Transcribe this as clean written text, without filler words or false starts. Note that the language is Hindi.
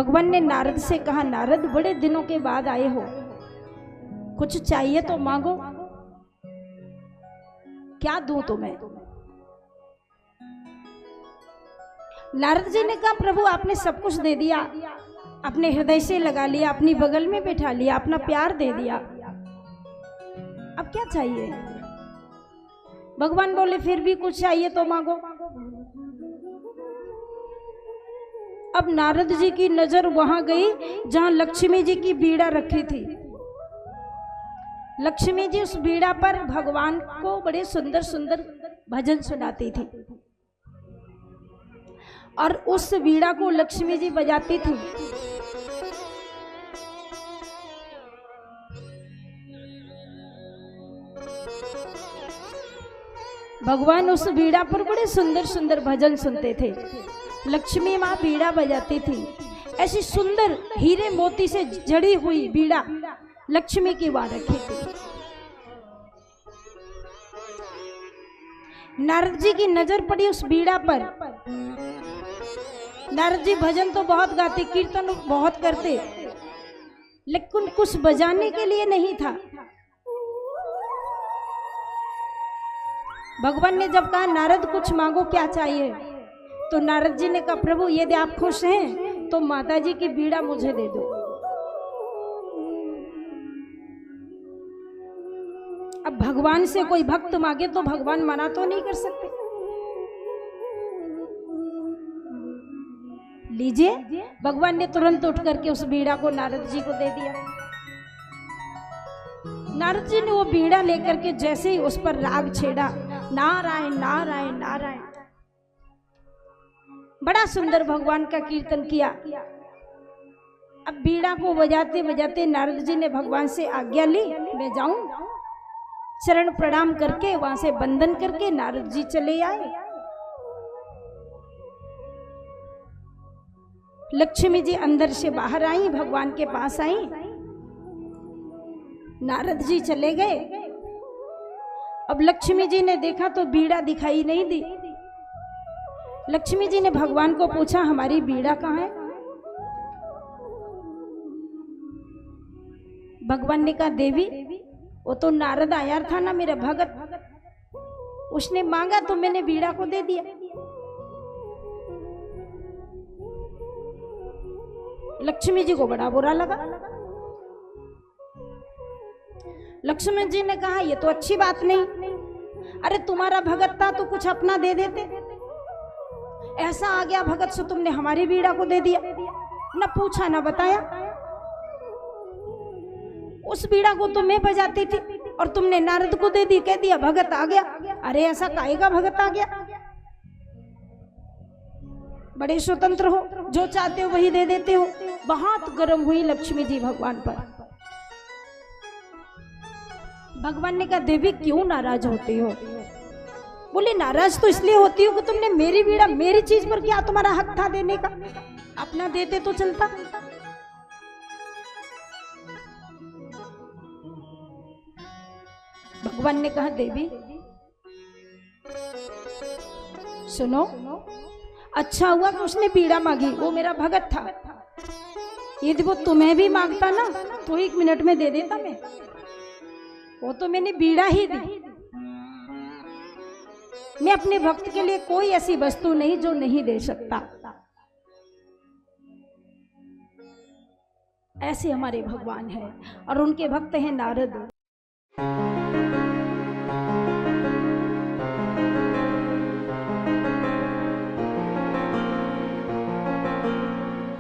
भगवान ने नारद से कहा, नारद बड़े दिनों के बाद आए हो, कुछ चाहिए तो मांगो, क्या दूं तुम्हें। नारद जी ने कहा, प्रभु आपने सब कुछ दे दिया, अपने हृदय से लगा लिया, अपनी बगल में बैठा लिया, अपना प्यार दे दिया, अब क्या चाहिए। भगवान बोले, फिर भी कुछ चाहिए तो मांगो। अब नारद जी की नजर वहां गई जहां लक्ष्मी जी की बीड़ा रखी थी। लक्ष्मी जी उस बीड़ा पर भगवान को बड़े सुंदर सुंदर भजन सुनाती थी और उस बीड़ा को लक्ष्मी जी बजाती थी। भगवान उस बीड़ा पर बड़े सुंदर सुंदर भजन सुनते थे। लक्ष्मी माँ बीड़ा बजाती थी। ऐसी सुंदर हीरे मोती से जड़ी हुई बीड़ा लक्ष्मी की वहां रखी थी। नारद जी की नजर पड़ी उस बीड़ा पर। नारद जी भजन तो बहुत गाते, कीर्तन बहुत करते, लेकिन कुछ बजाने के लिए नहीं था। भगवान ने जब कहा, नारद कुछ मांगो, क्या चाहिए, तो नारद जी ने कहा, प्रभु यदि आप खुश हैं तो माता जी की बीड़ा मुझे दे दो। अब भगवान से कोई भक्त मांगे तो भगवान मना तो नहीं कर सकते। लीजिए, भगवान ने तुरंत उठ करके उस बीड़ा को नारद जी को दे दिया। नारद जी ने वो बीड़ा लेकर के जैसे ही उस पर राग छेड़ा, नारायण नारायण नारायण, बड़ा सुंदर भगवान का कीर्तन किया। अब बीड़ा को बजाते बजाते नारद जी ने भगवान से आज्ञा ली, मैं जाऊं। चरण प्रणाम करके वहां से वंदन करके नारद जी चले आए। लक्ष्मी जी अंदर से बाहर आई, भगवान के पास आई। नारद जी चले गए। अब लक्ष्मी जी ने देखा तो बीड़ा दिखाई नहीं दी। लक्ष्मी जी ने भगवान को पूछा, हमारी बीड़ा कहाँ है। भगवान ने कहा, देवी वो तो नारद आया था ना, मेरा भगत, उसने मांगा तो मैंने बीड़ा को दे दिया। लक्ष्मी जी को बड़ा बुरा लगा। लक्ष्मी जी ने कहा, ये तो अच्छी बात नहीं, अरे तुम्हारा भगत था तो कुछ अपना दे देते, ऐसा आ गया भगत से तुमने हमारी बीड़ा को दे दिया, न पूछा न बताया। उस बीड़ा को तो मैं बजाती थी और तुमने नारद को दे दी, कह दिया भगत आ गया। अरे ऐसा काहेगा भगत आ गया, बड़े स्वतंत्र हो, जो चाहते हो वही दे देते हो। बहुत गर्म हुई लक्ष्मी जी भगवान पर। भगवान ने कहा, देवी क्यों नाराज होती हो। बोले, नाराज तो इसलिए होती हो कि तुमने मेरी बीड़ा, मेरी चीज पर क्या तुम्हारा हक था देने का, अपना देते तो चलता। भगवान ने कहा, देवी सुनो, अच्छा हुआ कि उसने बीड़ा मांगी, वो मेरा भगत था। यदि वो तुम्हें भी मांगता ना तो 1 मिनट में दे देता मैं, वो तो मैंने बीड़ा ही दी। मैं अपने भक्त के लिए कोई ऐसी वस्तु नहीं जो नहीं दे सकता। ऐसे हमारे भगवान हैं और उनके भक्त हैं नारद।